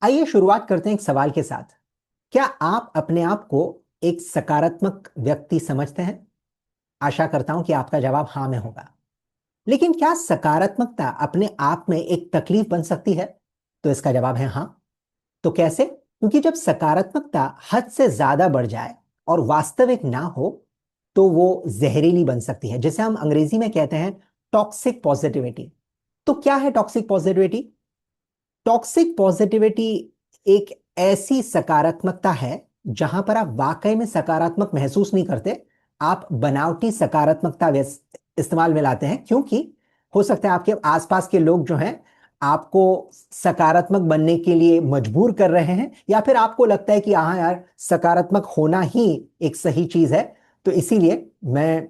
आइए शुरुआत करते हैं एक सवाल के साथ। क्या आप अपने आप को एक सकारात्मक व्यक्ति समझते हैं? आशा करता हूं कि आपका जवाब हाँ में होगा। लेकिन क्या सकारात्मकता अपने आप में एक तकलीफ बन सकती है? तो इसका जवाब है हाँ। तो कैसे? क्योंकि जब सकारात्मकता हद से ज्यादा बढ़ जाए और वास्तविक ना हो तो वो जहरीली बन सकती है, जिसे हम अंग्रेजी में कहते हैं टॉक्सिक पॉजिटिविटी। तो क्या है टॉक्सिक पॉजिटिविटी? टॉक्सिक पॉजिटिविटी एक ऐसी सकारात्मकता है जहां पर आप वाकई में सकारात्मक महसूस नहीं करते। आप बनावटी सकारात्मकता इस्तेमाल में लाते हैं, क्योंकि हो सकता है आपके आसपास के लोग जो हैं आपको सकारात्मक बनने के लिए मजबूर कर रहे हैं, या फिर आपको लगता है कि हाँ यार, सकारात्मक होना ही एक सही चीज है, तो इसीलिए मैं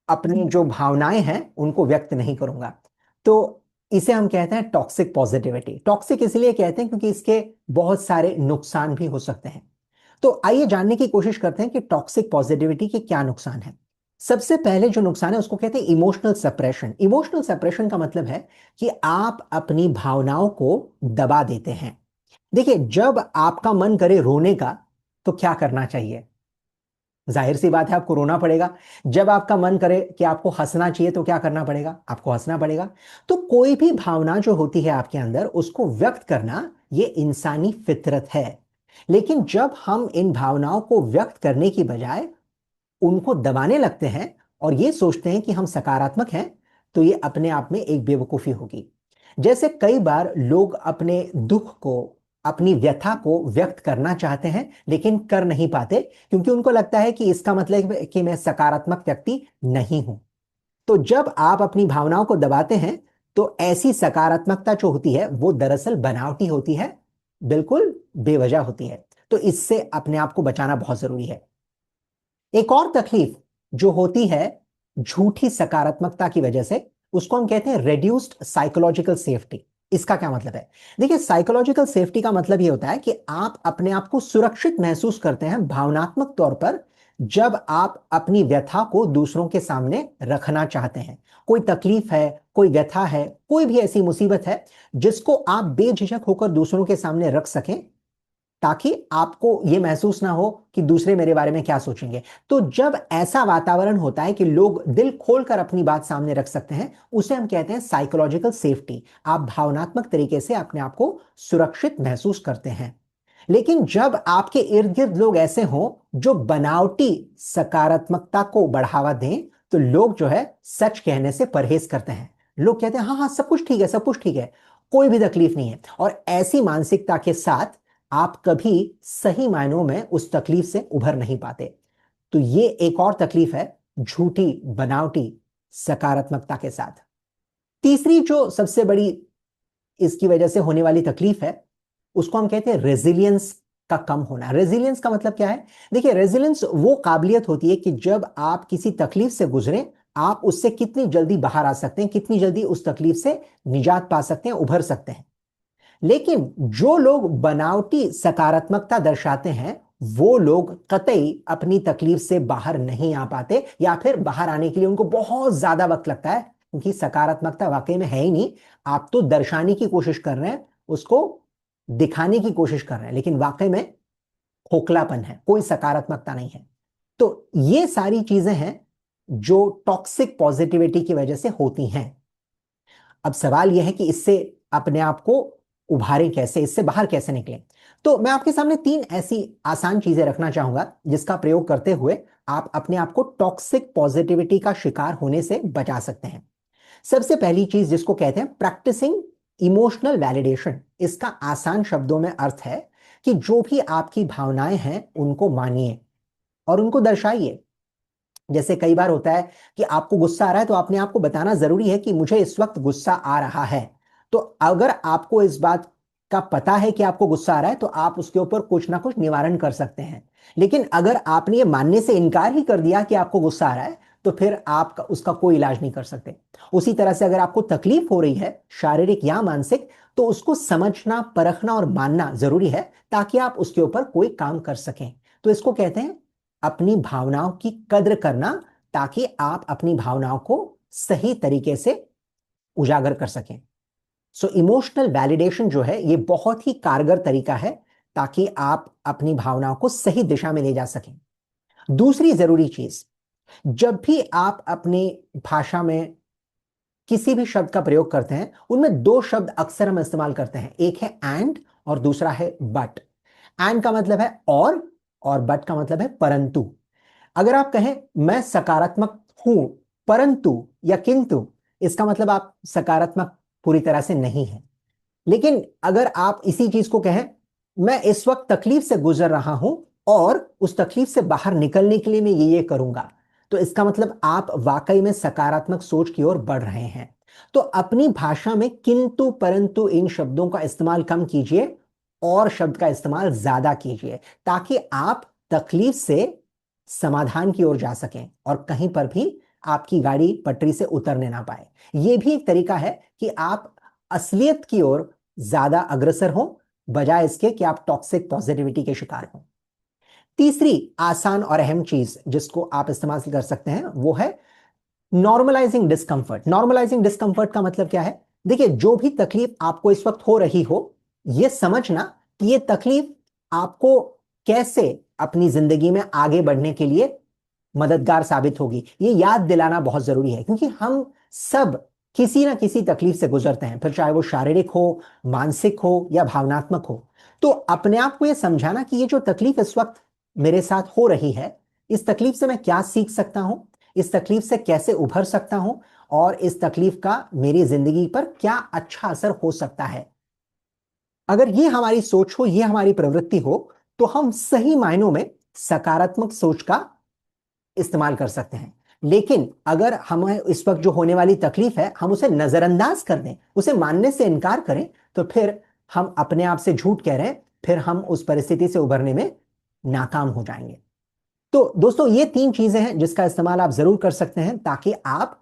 अपनी जो भावनाएं हैं उनको व्यक्त नहीं करूंगा। तो इसे हम कहते हैं टॉक्सिक पॉजिटिविटी। टॉक्सिक इसलिए कहते हैं क्योंकि इसके बहुत सारे नुकसान भी हो सकते हैं। तो आइए जानने की कोशिश करते हैं कि टॉक्सिक पॉजिटिविटी के क्या नुकसान है। सबसे पहले जो नुकसान है उसको कहते हैं इमोशनल सप्रेशन। इमोशनल सप्रेशन का मतलब है कि आप अपनी भावनाओं को दबा देते हैं। देखिए, जब आपका मन करे रोने का तो क्या करना चाहिए? जाहिर सी बात है, आपको रोना पड़ेगा। जब आपका मन करे कि आपको हंसना चाहिए तो क्या करना पड़ेगा? आपको हंसना पड़ेगा। तो कोई भी भावना जो होती है आपके अंदर, उसको व्यक्त करना ये इंसानी फितरत है। लेकिन जब हम इन भावनाओं को व्यक्त करने की बजाय उनको दबाने लगते हैं और ये सोचते हैं कि हम सकारात्मक हैं, तो ये अपने आप में एक बेवकूफी होगी। जैसे कई बार लोग अपने दुख को, अपनी व्यथा को व्यक्त करना चाहते हैं लेकिन कर नहीं पाते, क्योंकि उनको लगता है कि इसका मतलब है कि मैं सकारात्मक व्यक्ति नहीं हूं। तो जब आप अपनी भावनाओं को दबाते हैं तो ऐसी सकारात्मकता जो होती है वो दरअसल बनावटी होती है, बिल्कुल बेवजह होती है। तो इससे अपने आप को बचाना बहुत जरूरी है। एक और तकलीफ जो होती है झूठी सकारात्मकता की वजह से, उसको हम कहते हैं रेड्यूस्ड साइकोलॉजिकल सेफ्टी। इसका क्या मतलब है? देखिए, साइकोलॉजिकल सेफ्टी का मतलब ये होता है कि आप अपने आप को सुरक्षित महसूस करते हैं भावनात्मक तौर पर जब आप अपनी व्यथा को दूसरों के सामने रखना चाहते हैं। कोई तकलीफ है, कोई व्यथा है, कोई भी ऐसी मुसीबत है जिसको आप बेझिझक होकर दूसरों के सामने रख सकें, ताकि आपको यह महसूस ना हो कि दूसरे मेरे बारे में क्या सोचेंगे। तो जब ऐसा वातावरण होता है कि लोग दिल खोलकर अपनी बात सामने रख सकते हैं, उसे हम कहते हैं साइकोलॉजिकल सेफ्टी। आप भावनात्मक तरीके से अपने आप को सुरक्षित महसूस करते हैं। लेकिन जब आपके इर्द गिर्द लोग ऐसे हों जो बनावटी सकारात्मकता को बढ़ावा दें, तो लोग जो है सच कहने से परहेज करते हैं। लोग कहते हैं हाँ हाँ, सब कुछ ठीक है, सब कुछ ठीक है, कोई भी तकलीफ नहीं है। और ऐसी मानसिकता के साथ आप कभी सही मायनों में उस तकलीफ से उभर नहीं पाते। तो ये एक और तकलीफ है झूठी बनावटी सकारात्मकता के साथ। तीसरी जो सबसे बड़ी इसकी वजह से होने वाली तकलीफ है, उसको हम कहते हैं रेजिलियंस का कम होना। रेजिलियंस का मतलब क्या है? देखिए, रेजिलियंस वो काबिलियत होती है कि जब आप किसी तकलीफ से गुजरें, आप उससे कितनी जल्दी बाहर आ सकते हैं, कितनी जल्दी उस तकलीफ से निजात पा सकते हैं, उभर सकते हैं। लेकिन जो लोग बनावटी सकारात्मकता दर्शाते हैं, वो लोग कतई अपनी तकलीफ से बाहर नहीं आ पाते, या फिर बाहर आने के लिए उनको बहुत ज्यादा वक्त लगता है, क्योंकि सकारात्मकता वाकई में है ही नहीं। आप तो दर्शाने की कोशिश कर रहे हैं, उसको दिखाने की कोशिश कर रहे हैं, लेकिन वाकई में खोखलापन है, कोई सकारात्मकता नहीं है। तो ये सारी चीजें हैं जो टॉक्सिक पॉजिटिविटी की वजह से होती हैं। अब सवाल यह है कि इससे अपने आप को उभारें कैसे, इससे बाहर कैसे निकलें। तो मैं आपके सामने तीन ऐसी आसान चीजें रखना चाहूंगा जिसका प्रयोग करते हुए आप अपने आप को टॉक्सिक पॉजिटिविटी का शिकार होने से बचा सकते हैं। सबसे पहली चीज जिसको कहते हैं प्रैक्टिसिंग इमोशनल वैलिडेशन। इसका आसान शब्दों में अर्थ है कि जो भी आपकी भावनाएं हैं उनको मानिए और उनको दर्शाइए। जैसे कई बार होता है कि आपको गुस्सा आ रहा है, तो अपने आप को बताना जरूरी है कि मुझे इस वक्त गुस्सा आ रहा है। तो अगर आपको इस बात का पता है कि आपको गुस्सा आ रहा है, तो आप उसके ऊपर कुछ ना कुछ निवारण कर सकते हैं। लेकिन अगर आपने ये मानने से इनकार ही कर दिया कि आपको गुस्सा आ रहा है, तो फिर आप उसका कोई इलाज नहीं कर सकते। उसी तरह से अगर आपको तकलीफ हो रही है, शारीरिक या मानसिक, तो उसको समझना, परखना और मानना जरूरी है, ताकि आप उसके ऊपर कोई काम कर सकें। तो इसको कहते हैं अपनी भावनाओं की कद्र करना, ताकि आप अपनी भावनाओं को सही तरीके से उजागर कर सकें। सो इमोशनल वैलिडेशन जो है ये बहुत ही कारगर तरीका है ताकि आप अपनी भावनाओं को सही दिशा में ले जा सकें। दूसरी जरूरी चीज, जब भी आप अपनी भाषा में किसी भी शब्द का प्रयोग करते हैं, उनमें दो शब्द अक्सर हम इस्तेमाल करते हैं, एक है एंड और दूसरा है बट। एंड का मतलब है और बट का मतलब है परंतु। अगर आप कहें मैं सकारात्मक हूं परंतु या किंतु, इसका मतलब आप सकारात्मक पूरी तरह से नहीं है। लेकिन अगर आप इसी चीज को कहें मैं इस वक्त तकलीफ से गुजर रहा हूं और उस तकलीफ से बाहर निकलने के लिए मैं ये करूंगा, तो इसका मतलब आप वाकई में सकारात्मक सोच की ओर बढ़ रहे हैं। तो अपनी भाषा में किंतु परंतु इन शब्दों का इस्तेमाल कम कीजिए और शब्द का इस्तेमाल ज्यादा कीजिए, ताकि आप तकलीफ से समाधान की ओर जा सकें और कहीं पर भी आपकी गाड़ी पटरी से उतरने ना पाए। यह भी एक तरीका है कि आप असलियत की ओर ज्यादा अग्रसर हो, बजाय इसके कि आप टॉक्सिक पॉजिटिविटी के शिकार हो। तीसरी आसान और अहम चीज जिसको आप इस्तेमाल कर सकते हैं वो है नॉर्मलाइजिंग डिस्कंफर्ट। नॉर्मलाइजिंग डिस्कंफर्ट का मतलब क्या है? देखिए, जो भी तकलीफ आपको इस वक्त हो रही हो, यह समझना कि यह तकलीफ आपको कैसे अपनी जिंदगी में आगे बढ़ने के लिए मददगार साबित होगी, ये याद दिलाना बहुत जरूरी है। क्योंकि हम सब किसी ना किसी तकलीफ से गुजरते हैं, फिर चाहे वो शारीरिक हो, मानसिक हो या भावनात्मक हो। तो अपने आप को यह समझाना कि ये जो तकलीफ इस वक्त मेरे साथ हो रही है, इस तकलीफ से मैं क्या सीख सकता हूं, इस तकलीफ से कैसे उभर सकता हूं, और इस तकलीफ का मेरी जिंदगी पर क्या अच्छा असर हो सकता है। अगर ये हमारी सोच हो, ये हमारी प्रवृत्ति हो, तो हम सही मायनों में सकारात्मक सोच का इस्तेमाल कर सकते हैं। लेकिन अगर हमें इस वक्त जो होने वाली तकलीफ है हम उसे नजरअंदाज कर दें, उसे मानने से इनकार करें, तो फिर हम अपने आप से झूठ कह रहे हैं, फिर हम उस परिस्थिति से उभरने में नाकाम हो जाएंगे। तो दोस्तों, ये तीन चीजें हैं जिसका इस्तेमाल आप जरूर कर सकते हैं ताकि आप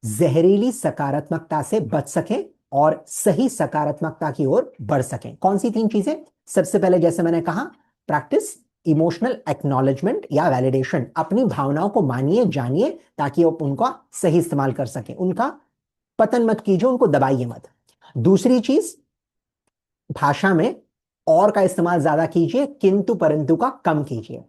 जहरीली सकारात्मकता से बच सकें और सही सकारात्मकता की ओर बढ़ सकें। कौन सी तीन चीजें? सबसे पहले जैसे मैंने कहा, प्रैक्टिस इमोशनल एक्नॉलेजमेंट या वैलिडेशन। अपनी भावनाओं को मानिए, जानिए, ताकि आप उनका सही इस्तेमाल कर सकें। उनका पतन मत कीजिए, उनको दबाइए मत। दूसरी चीज, भाषा में और का इस्तेमाल ज्यादा कीजिए, किंतु परंतु का कम कीजिए।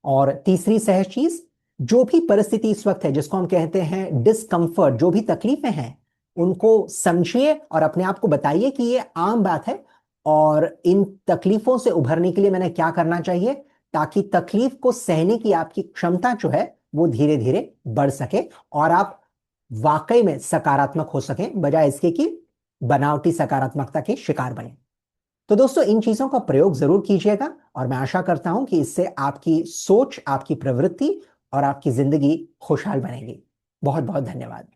और तीसरी सहज चीज, जो भी परिस्थिति इस वक्त है जिसको हम कहते हैं डिस्कंफर्ट, जो भी तकलीफें हैं उनको समझिए और अपने आप को बताइए कि ये आम बात है और इन तकलीफों से उभरने के लिए मैंने क्या करना चाहिए, ताकि तकलीफ को सहने की आपकी क्षमता जो है वो धीरे धीरे बढ़ सके और आप वाकई में सकारात्मक हो सकें, बजाय इसके कि बनावटी सकारात्मकता के शिकार बने। तो दोस्तों, इन चीजों का प्रयोग जरूर कीजिएगा और मैं आशा करता हूं कि इससे आपकी सोच, आपकी प्रवृत्ति और आपकी जिंदगी खुशहाल बनेगी। बहुत बहुत धन्यवाद।